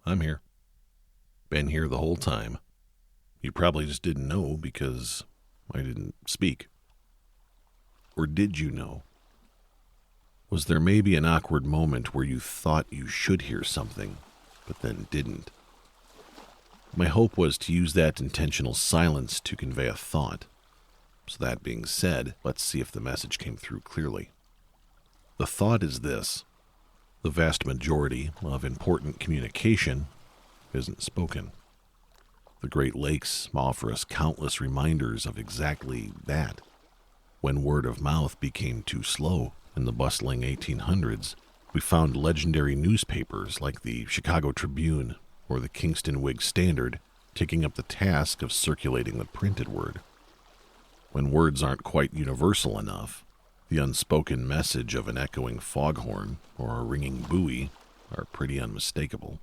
I'm here. Been here the whole time. You probably just didn't know because I didn't speak. Or did you know? Was there maybe an awkward moment where you thought you should hear something, but then didn't? My hope was to use that intentional silence to convey a thought. So that being said, let's see if the message came through clearly. The thought is this: the vast majority of important communication isn't spoken. The Great Lakes offer us countless reminders of exactly that. When word of mouth became too slow in the bustling 1800s, we found legendary newspapers like the Chicago Tribune or the Kingston Whig-Standard taking up the task of circulating the printed word. When words aren't quite universal enough, the unspoken message of an echoing foghorn or a ringing buoy are pretty unmistakable.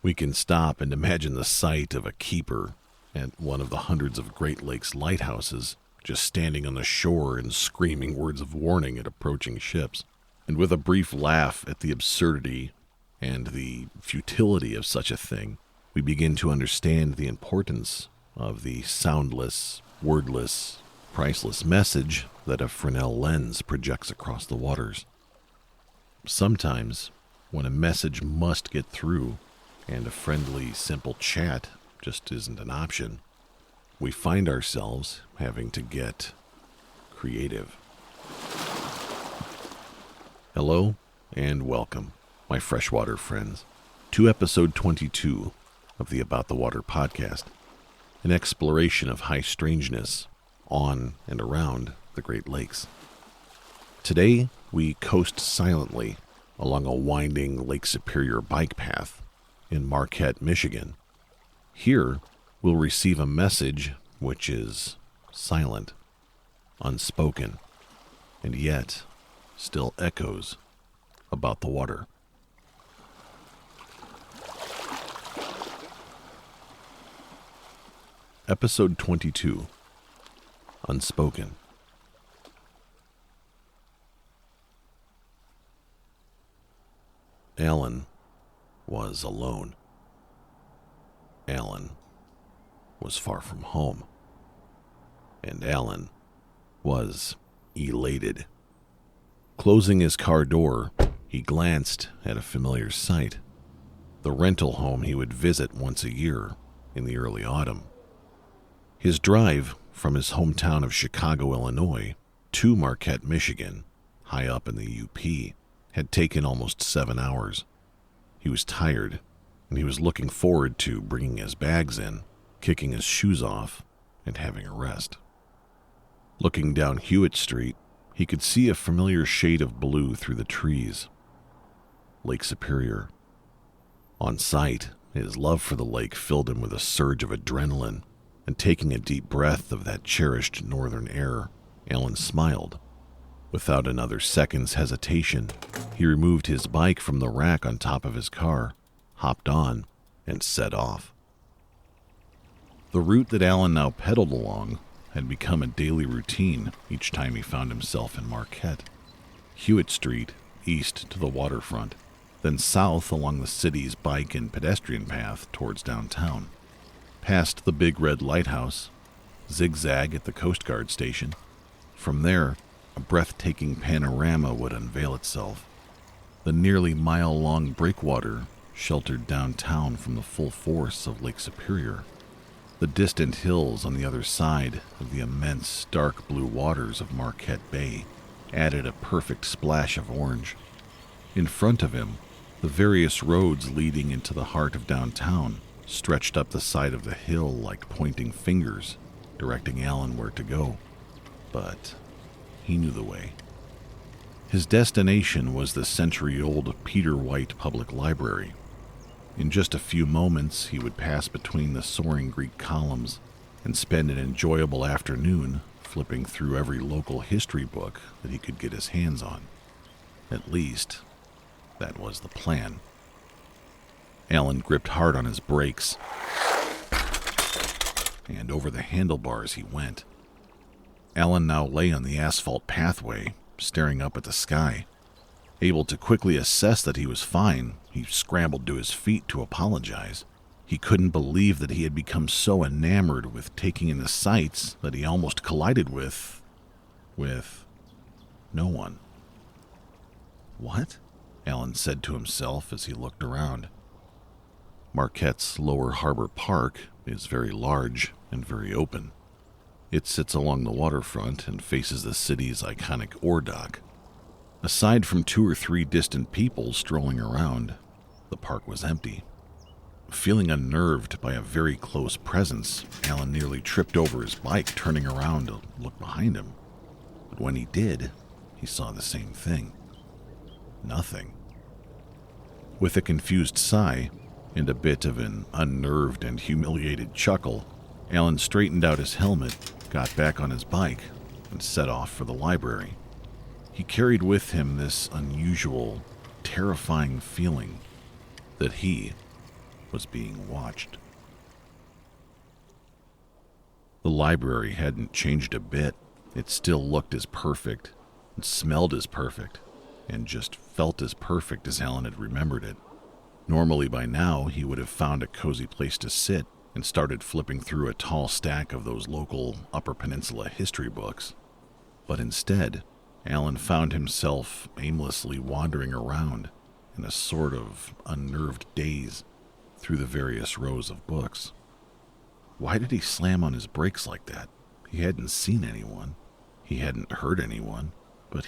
We can stop and imagine the sight of a keeper at one of the hundreds of Great Lakes lighthouses just standing on the shore and screaming words of warning at approaching ships. And with a brief laugh at the absurdity and the futility of such a thing, we begin to understand the importance of the soundless, wordless, priceless message that a Fresnel lens projects across the waters. Sometimes, when a message must get through, and a friendly, simple chat just isn't an option, we find ourselves having to get creative. Hello, and welcome, my Freshwater Friends, to episode 22 of the About the Water podcast, an exploration of high strangeness on and around the Great Lakes. Today, we coast silently along a winding Lake Superior bike path in Marquette, Michigan. Here, we'll receive a message which is silent, unspoken, and yet still echoes about the water. Episode 22, Unspoken. Alan was alone. Alan was far from home. And Alan was elated. Closing his car door, he glanced at a familiar sight: the rental home he would visit once a year in the early autumn. His drive from his hometown of Chicago, Illinois, to Marquette, Michigan, high up in the UP, had taken almost 7 hours. He was tired, and he was looking forward to bringing his bags in, kicking his shoes off, and having a rest. Looking down Hewitt Street, he could see a familiar shade of blue through the trees. Lake Superior. On sight, his love for the lake filled him with a surge of adrenaline, and taking a deep breath of that cherished northern air, Alan smiled. Without another second's hesitation, he removed his bike from the rack on top of his car, hopped on, and set off. The route that Alan now pedaled along had become a daily routine each time he found himself in Marquette. Hewitt Street, east to the waterfront, then south along the city's bike and pedestrian path towards downtown. Past the big red lighthouse, zigzag at the Coast Guard station. From there, a breathtaking panorama would unveil itself. The nearly mile-long breakwater sheltered downtown from the full force of Lake Superior. The distant hills on the other side of the immense dark blue waters of Marquette Bay added a perfect splash of orange. In front of him, the various roads leading into the heart of downtown stretched up the side of the hill like pointing fingers, directing Alan where to go. But he knew the way. His destination was the century-old Peter White Public Library. In just a few moments, he would pass between the soaring Greek columns and spend an enjoyable afternoon flipping through every local history book that he could get his hands on. At least, that was the plan. Alan gripped hard on his brakes, and over the handlebars he went. Alan now lay on the asphalt pathway, staring up at the sky. Able to quickly assess that he was fine, He scrambled to his feet to apologize. He couldn't believe that he had become so enamored with taking in the sights that he almost collided with no one. What? Alan said to himself as he looked around. Marquette's Lower Harbor Park is very large and very open. It sits along the waterfront and faces the city's iconic ore dock. Aside from 2 or 3 distant people strolling around, the park was empty. Feeling unnerved by a very close presence, Alan nearly tripped over his bike, turning around to look behind him. But when he did, he saw the same thing. Nothing. With a confused sigh and a bit of an unnerved and humiliated chuckle, Alan straightened out his helmet, got back on his bike, and set off for the library. He carried with him this unusual, terrifying feeling that he was being watched. The library hadn't changed a bit. It still looked as perfect, and smelled as perfect, and just felt as perfect as Alan had remembered it. Normally by now, he would have found a cozy place to sit and started flipping through a tall stack of those local Upper Peninsula history books. But instead, Alan found himself aimlessly wandering around in a sort of unnerved daze through the various rows of books. Why did he slam on his brakes like that? He hadn't seen anyone. He hadn't heard anyone. But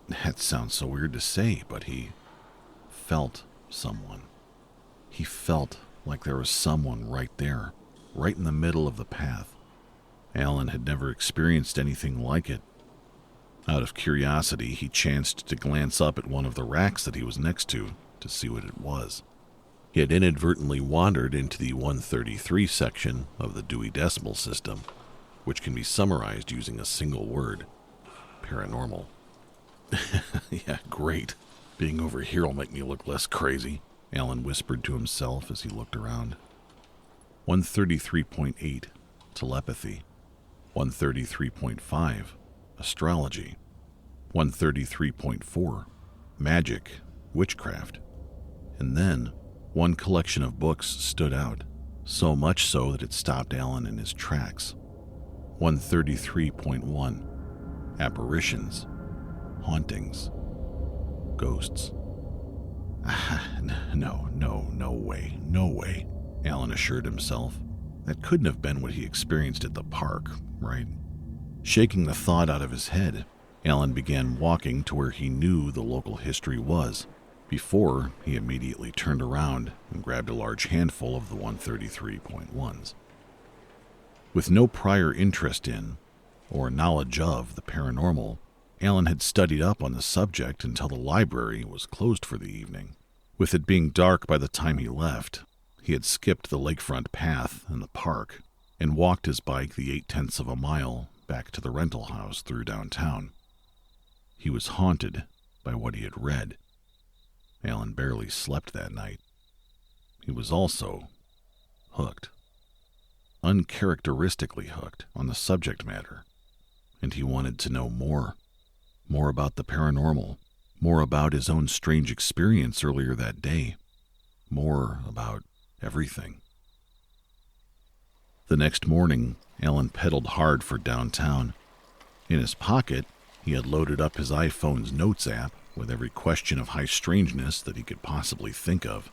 that sounds so weird to say, but he felt someone. He felt like there was someone right there, right in the middle of the path. Alan had never experienced anything like it. Out of curiosity, he chanced to glance up at one of the racks that he was next to see what it was. He had inadvertently wandered into the 133 section of the Dewey Decimal System, which can be summarized using a single word: paranormal. Yeah, great. Being over here will make me look less crazy, Alan whispered to himself as he looked around. 133.8, telepathy. 133.5, astrology. 133.4, magic, witchcraft. And then, one collection of books stood out, so much so that it stopped Alan in his tracks. 133.1, apparitions, hauntings, ghosts. No way, Alan assured himself. That couldn't have been what he experienced at the park, right? Shaking the thought out of his head, Alan began walking to where he knew the local history was, before he immediately turned around and grabbed a large handful of the 133.1s. With no prior interest in, or knowledge of, the paranormal, Alan had studied up on the subject until the library was closed for the evening. With it being dark by the time he left, he had skipped the lakefront path in the park and walked his bike the 0.8 of a mile back to the rental house through downtown. He was haunted by what he had read. Alan barely slept that night. He was also hooked. Uncharacteristically hooked on the subject matter. And he wanted to know more. More about the paranormal. More about his own strange experience earlier that day. More about everything. The next morning, Alan pedaled hard for downtown. In his pocket, he had loaded up his iPhone's Notes app with every question of high strangeness that he could possibly think of,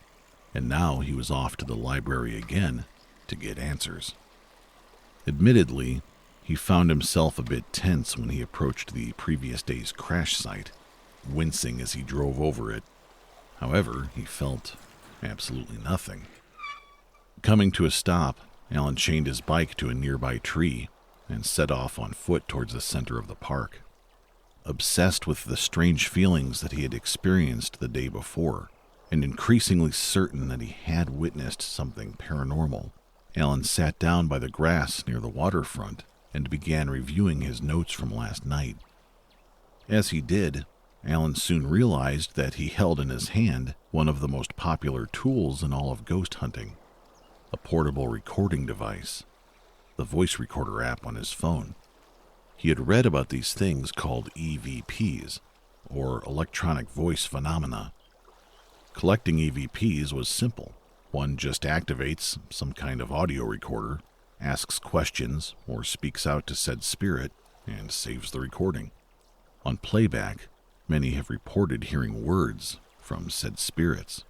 and now he was off to the library again to get answers. Admittedly, he found himself a bit tense when he approached the previous day's crash site, wincing as he drove over it. However, he felt absolutely nothing. Coming to a stop, Alan chained his bike to a nearby tree and set off on foot towards the center of the park. Obsessed with the strange feelings that he had experienced the day before, and increasingly certain that he had witnessed something paranormal, Alan sat down by the grass near the waterfront and began reviewing his notes from last night. As he did, Alan soon realized that he held in his hand one of the most popular tools in all of ghost hunting, a portable recording device, the voice recorder app on his phone. He had read about these things called EVPs, or electronic voice phenomena. Collecting EVPs was simple. One just activates some kind of audio recorder, asks questions, or speaks out to said spirit, and saves the recording. On playback, many have reported hearing words from said spirits.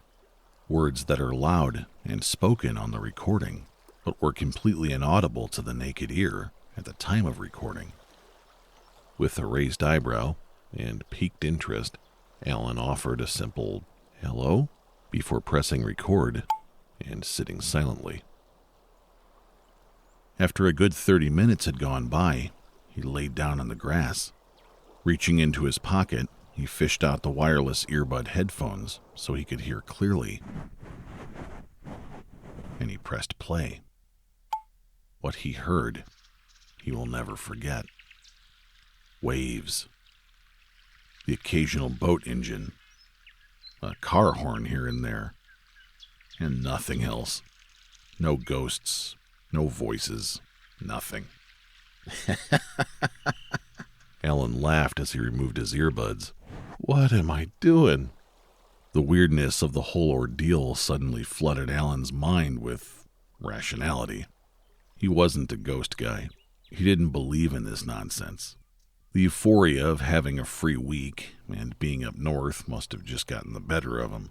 Words that are loud and spoken on the recording, but were completely inaudible to the naked ear at the time of recording. With a raised eyebrow and piqued interest, Alan offered a simple hello before pressing record and sitting silently. After a good 30 minutes had gone by, he laid down on the grass. Reaching into his pocket, he fished out the wireless earbud headphones so he could hear clearly, and he pressed play. What he heard, he will never forget. Waves. The occasional boat engine. A car horn here and there. And nothing else. No ghosts, no voices, nothing. Alan laughed as he removed his earbuds. What am I doing? The weirdness of the whole ordeal suddenly flooded Alan's mind with rationality. He wasn't a ghost guy. He didn't believe in this nonsense. The euphoria of having a free week and being up north must have just gotten the better of him.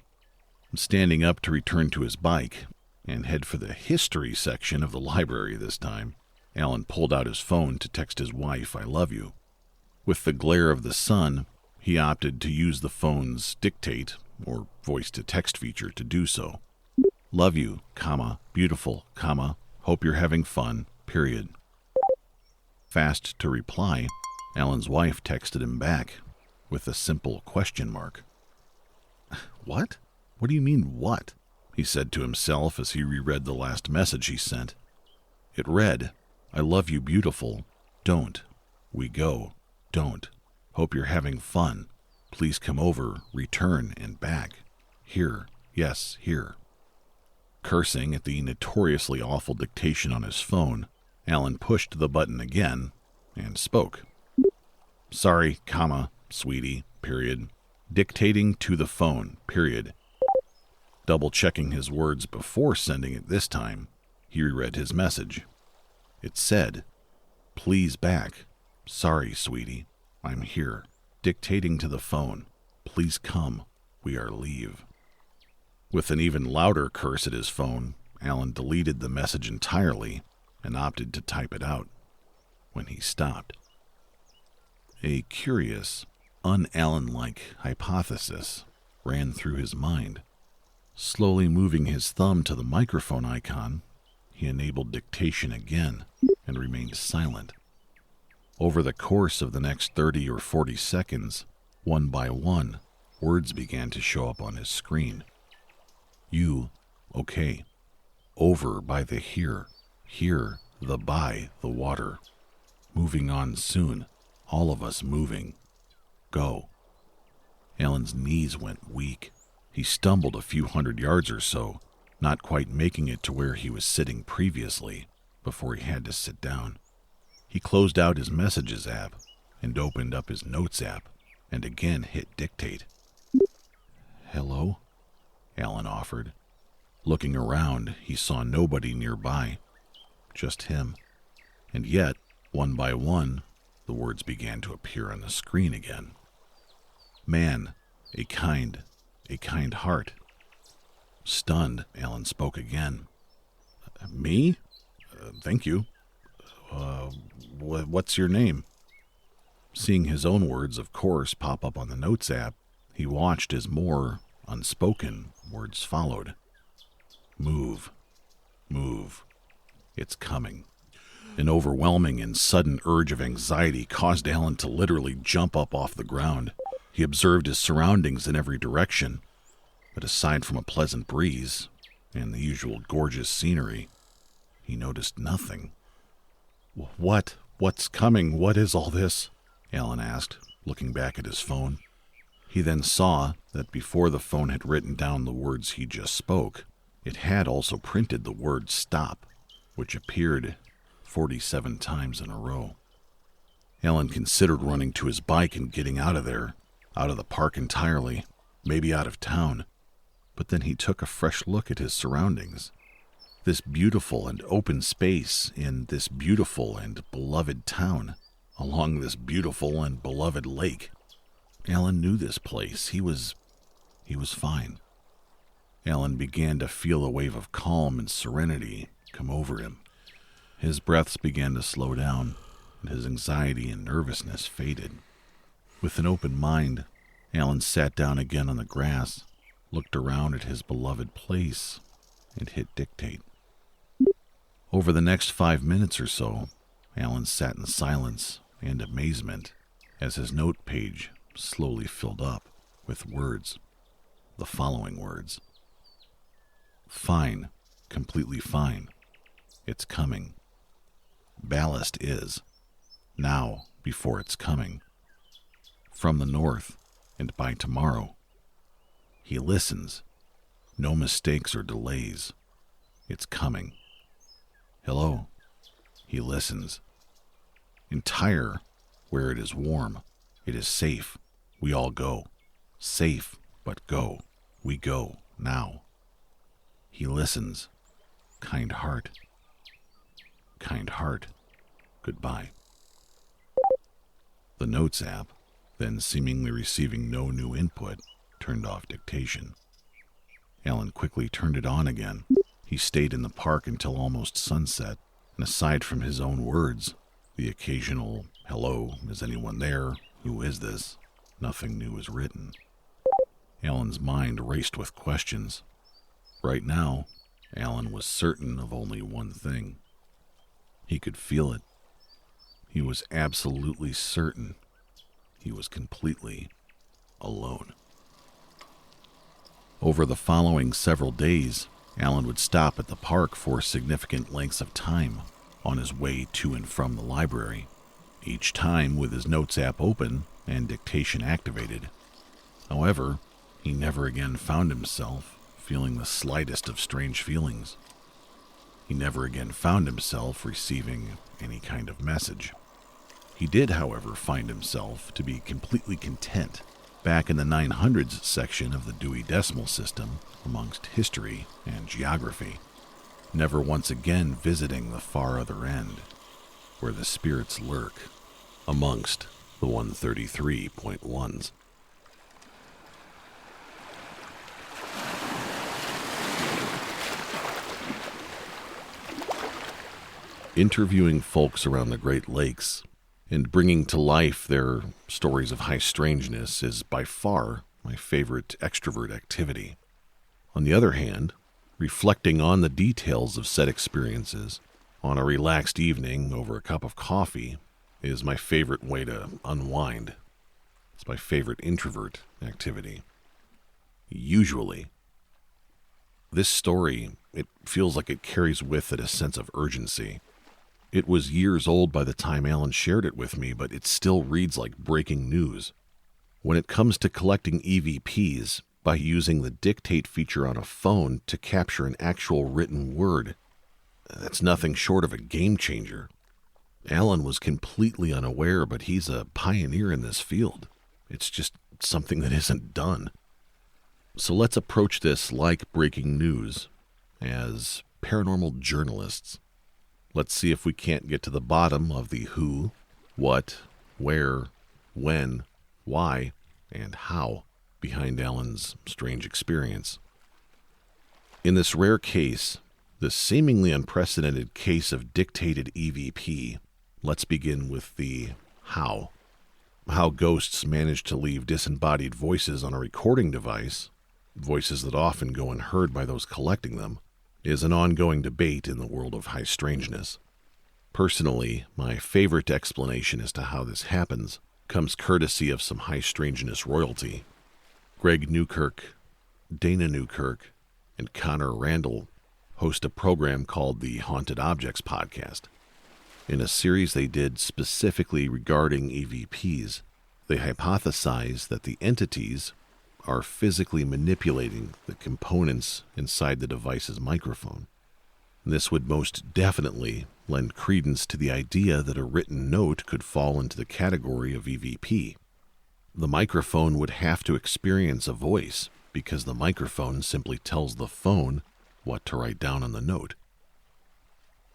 Standing up to return to his bike and head for the history section of the library this time, Alan pulled out his phone to text his wife, "I love you." With the glare of the sun, he opted to use the phone's dictate or voice-to-text feature to do so. Love you, comma, beautiful, comma, hope you're having fun, period. Fast to reply, Alan's wife texted him back with a simple question mark. What? What do you mean, what? He said to himself as he reread the last message he sent. It read, I love you, beautiful. Don't. We go. Don't. Hope you're having fun. Please come over, return, and back. Here. Yes, here. Cursing at the notoriously awful dictation on his phone, Alan pushed the button again and spoke. Sorry, comma, sweetie, period. Dictating to the phone, period. Double-checking his words before sending it this time, he reread his message. It said, Please back. Sorry, sweetie. I'm here. Dictating to the phone. Please come. We are leave. With an even louder curse at his phone, Alan deleted the message entirely and opted to type it out. When he stopped, a curious, un-Alan-like hypothesis ran through his mind. Slowly moving his thumb to the microphone icon, he enabled dictation again and remained silent. Over the course of the next 30 or 40 seconds, one by one, words began to show up on his screen. You, okay. Over by the here. Here, the by the water. Moving on soon. All of us moving. Go. Alan's knees went weak. He stumbled a few hundred yards or so, not quite making it to where he was sitting previously, before he had to sit down. He closed out his Messages app and opened up his Notes app and again hit dictate. Hello? Alan offered. Looking around, he saw nobody nearby, just him. And yet, one by one, the words began to appear on the screen again. Man, a kind heart. Stunned, Alan spoke again. Me? Thank you. What's your name? Seeing his own words, of course, pop up on the Notes app, he watched as more unspoken words followed. Move. Move. It's coming. An overwhelming and sudden urge of anxiety caused Alan to literally jump up off the ground. He observed his surroundings in every direction, but aside from a pleasant breeze and the usual gorgeous scenery, he noticed nothing. What's coming? What is all this? Alan asked, looking back at his phone. He then saw that before the phone had written down the words he just spoke, it had also printed the word stop, which appeared 47 times in a row. Alan considered running to his bike and getting out of there, out of the park entirely, maybe out of town. But then he took a fresh look at his surroundings. This beautiful and open space in this beautiful and beloved town, along this beautiful and beloved lake. Alan knew this place. He was fine. Alan began to feel a wave of calm and serenity come over him. His breaths began to slow down, and his anxiety and nervousness faded. With an open mind, Alan sat down again on the grass, looked around at his beloved place, and hit dictate. Over the next 5 minutes or so, Alan sat in silence and amazement as his note page slowly filled up with words. The following words. Fine, completely fine. It's coming. Ballast is. Now, before it's coming. From the north, and by tomorrow. He listens. No mistakes or delays. It's coming. Hello. He listens. Entire, where it is warm. It is safe. We all go. Safe, but go. We go, now. He listens. Kind heart. Kind heart. Goodbye. The Notes app, then seemingly receiving no new input, turned off dictation. Alan quickly turned it on again. He stayed in the park until almost sunset, and aside from his own words, the occasional, "Hello, is anyone there? Who is this?" nothing new was written. Alan's mind raced with questions. Right now, Alan was certain of only one thing. He could feel it. He was absolutely certain. He was completely alone. Over the following several days, Alan would stop at the park for significant lengths of time on his way to and from the library, each time with his Notes app open and dictation activated. However, he never again found himself feeling the slightest of strange feelings. He never again found himself receiving any kind of message. He did, however, find himself to be completely content back in the 900s section of the Dewey Decimal System amongst history and geography, never once again visiting the far other end, where the spirits lurk amongst the 133.1s. Interviewing folks around the Great Lakes and bringing to life their stories of high strangeness is by far my favorite extrovert activity. On the other hand, reflecting on the details of said experiences on a relaxed evening over a cup of coffee is my favorite way to unwind. It's my favorite introvert activity. Usually, this story, it feels like it carries with it a sense of urgency. It was years old by the time Alan shared it with me, but it still reads like breaking news. When it comes to collecting EVPs by using the dictate feature on a phone to capture an actual written word, that's nothing short of a game changer. Alan was completely unaware, but he's a pioneer in this field. It's just something that isn't done. So let's approach this like breaking news, as paranormal journalists. Let's see if we can't get to the bottom of the who, what, where, when, why, and how behind Alan's strange experience. In this rare case, this seemingly unprecedented case of dictated EVP, let's begin with the how. How ghosts manage to leave disembodied voices on a recording device, voices that often go unheard by those collecting them, is an ongoing debate in the world of high strangeness. Personally, my favorite explanation as to how this happens comes courtesy of some high strangeness royalty. Greg Newkirk, Dana Newkirk, and Connor Randall host a program called the Haunted Objects Podcast. In a series they did specifically regarding EVPs, they hypothesize that the entities are physically manipulating the components inside the device's microphone. This would most definitely lend credence to the idea that a written note could fall into the category of EVP. The microphone would have to experience a voice because the microphone simply tells the phone what to write down on the note.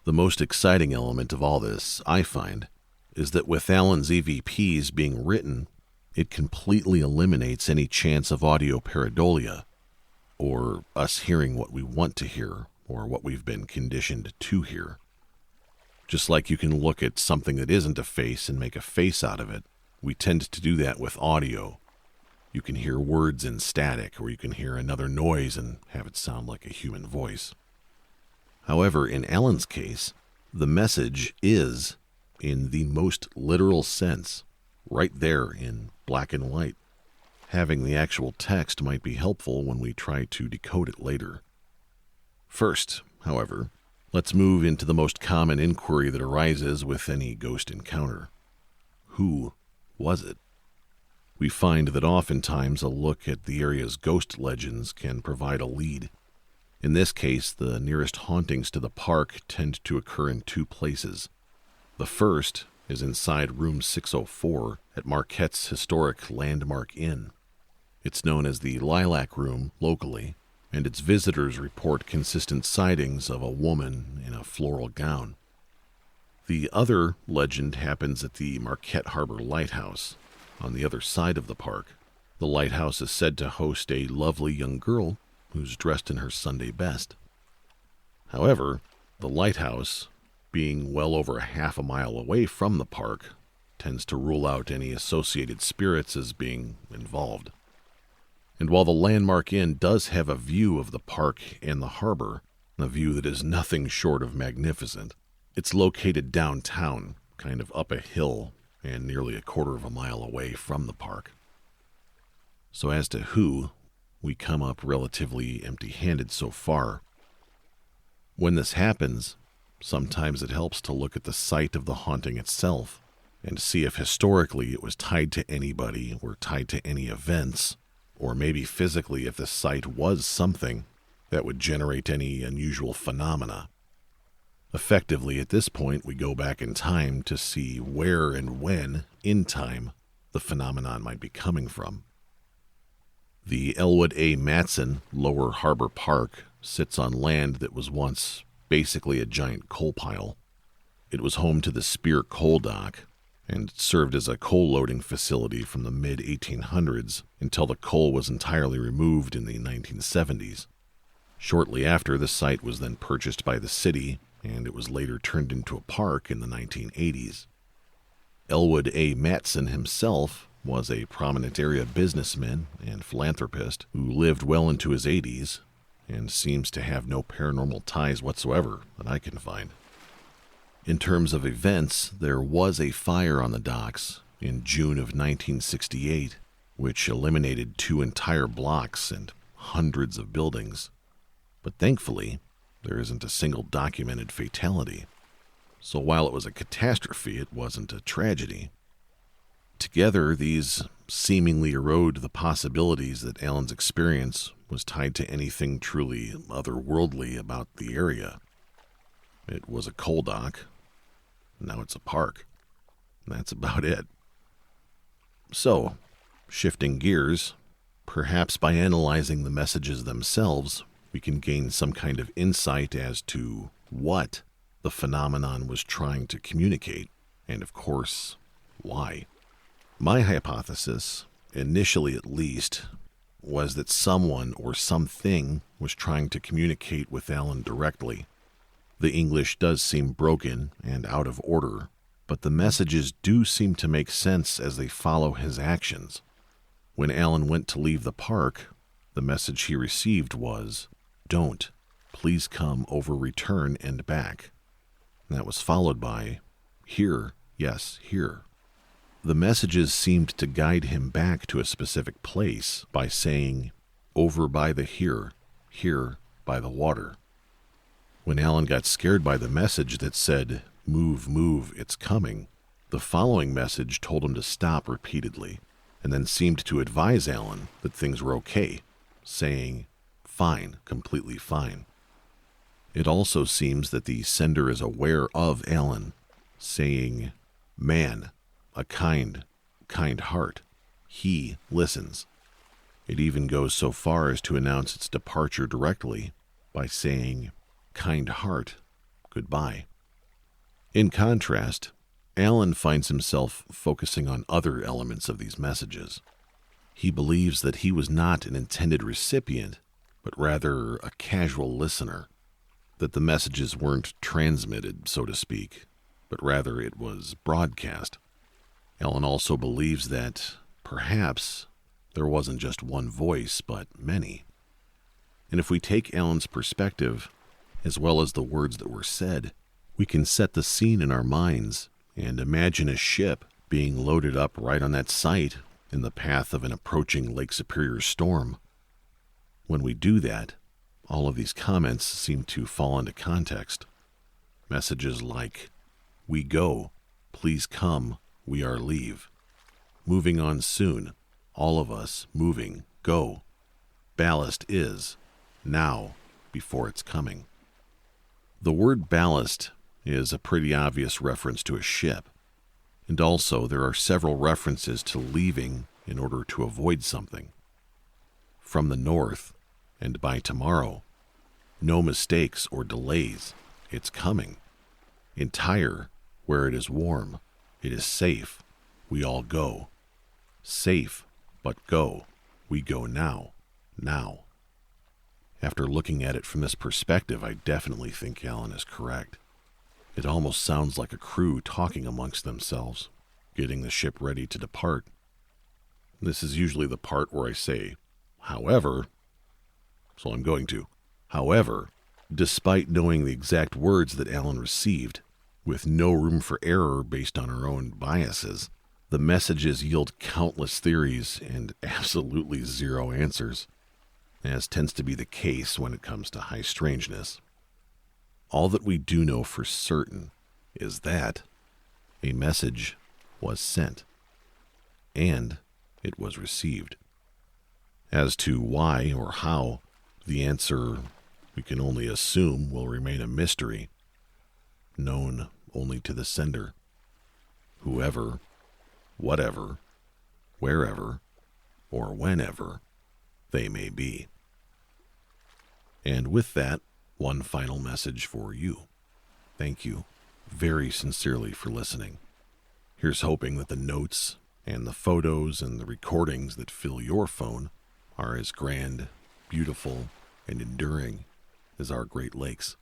The most exciting element of all this, I find, is that with Alan's EVPs being written, it completely eliminates any chance of audio pareidolia, or us hearing what we want to hear, or what we've been conditioned to hear. Just like you can look at something that isn't a face and make a face out of it, we tend to do that with audio. You can hear words in static, or you can hear another noise and have it sound like a human voice. However, in Alan's case, the message is, in the most literal sense, right there in black and white. Having the actual text might be helpful when we try to decode it later. First, however, let's move into the most common inquiry that arises with any ghost encounter. Who was it? We find that oftentimes a look at the area's ghost legends can provide a lead. In this case, the nearest hauntings to the park tend to occur in two places. The first is inside room 604 at Marquette's historic Landmark Inn. It's known as the Lilac Room locally, and its visitors report consistent sightings of a woman in a floral gown. The other legend happens at the Marquette Harbor Lighthouse. On the other side of the park, the lighthouse is said to host a lovely young girl who's dressed in her Sunday best. However, the lighthouse, being well over a half a mile away from the park, tends to rule out any associated spirits as being involved. And while the Landmark Inn does have a view of the park and the harbor, a view that is nothing short of magnificent, it's located downtown, kind of up a hill, and nearly a quarter of a mile away from the park. So as to who, we come up relatively empty-handed so far. When this happens, sometimes it helps to look at the site of the haunting itself and see if historically it was tied to anybody or tied to any events, or maybe physically if the site was something that would generate any unusual phenomena. Effectively, at this point, we go back in time to see where and when, in time, the phenomenon might be coming from. The Elwood A. Matson Lower Harbor Park sits on land that was once basically a giant coal pile. It was home to the Spear Coal Dock and served as a coal loading facility from the mid-1800s until the coal was entirely removed in the 1970s. Shortly after, the site was then purchased by the city, and it was later turned into a park in the 1980s. Elwood A. Matson himself was a prominent area businessman and philanthropist who lived well into his 80s and seems to have no paranormal ties whatsoever that I can find. In terms of events, there was a fire on the docks in June of 1968, which eliminated 2 entire blocks and hundreds of buildings. But thankfully, there isn't a single documented fatality. So while it was a catastrophe, it wasn't a tragedy. Together, these seemingly erode the possibilities that Alan's experience was tied to anything truly otherworldly about the area. It was a coal dock. Now it's a park. That's about it. So, shifting gears, perhaps by analyzing the messages themselves, we can gain some kind of insight as to what the phenomenon was trying to communicate, and of course, why. My hypothesis, initially at least, was that someone or something was trying to communicate with Alan directly. The English does seem broken and out of order, but the messages do seem to make sense as they follow his actions. When Alan went to leave the park, the message he received was, "Don't. Please come over, return, and back." And that was followed by, "Here, yes, here." The messages seemed to guide him back to a specific place by saying, "Over by the here by the water." When Alan got scared by the message that said, "Move, move, it's coming," the following message told him to stop repeatedly, and then seemed to advise Alan that things were okay, saying, "Fine, completely fine." It also seems that the sender is aware of Alan, saying, "Man, a kind heart. He listens." It even goes so far as to announce its departure directly by saying, "Kind heart, goodbye." In contrast, Alan finds himself focusing on other elements of these messages. He believes that he was not an intended recipient, but rather a casual listener, that the messages weren't transmitted, so to speak, but rather it was broadcast. Alan also believes that, perhaps, there wasn't just one voice, but many. And if we take Alan's perspective, as well as the words that were said, we can set the scene in our minds and imagine a ship being loaded up right on that site in the path of an approaching Lake Superior storm. When we do that, all of these comments seem to fall into context. Messages like, "We go, please come, we are leave. Moving on soon, all of us moving, go. Ballast is, now, before it's coming." The word ballast is a pretty obvious reference to a ship, and also there are several references to leaving in order to avoid something. From the north, and by tomorrow. No mistakes or delays, it's coming. Entire, where it is warm, it is safe, we all go. Safe, but go, we go now, now. After looking at it from this perspective, I definitely think Alan is correct. It almost sounds like a crew talking amongst themselves, getting the ship ready to depart. This is usually the part where I say, however, so I'm going to. However, despite knowing the exact words that Alan received, with no room for error based on our own biases, the messages yield countless theories and absolutely zero answers, as tends to be the case when it comes to high strangeness. All that we do know for certain is that a message was sent, and it was received. As to why or how, the answer we can only assume will remain a mystery, known only to the sender, whoever, whatever, wherever, or whenever they may be. And with that, one final message for you. Thank you very sincerely for listening. Here's hoping that the notes and the photos and the recordings that fill your phone are as grand, beautiful, and enduring as our Great Lakes.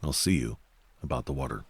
I'll see you about the water.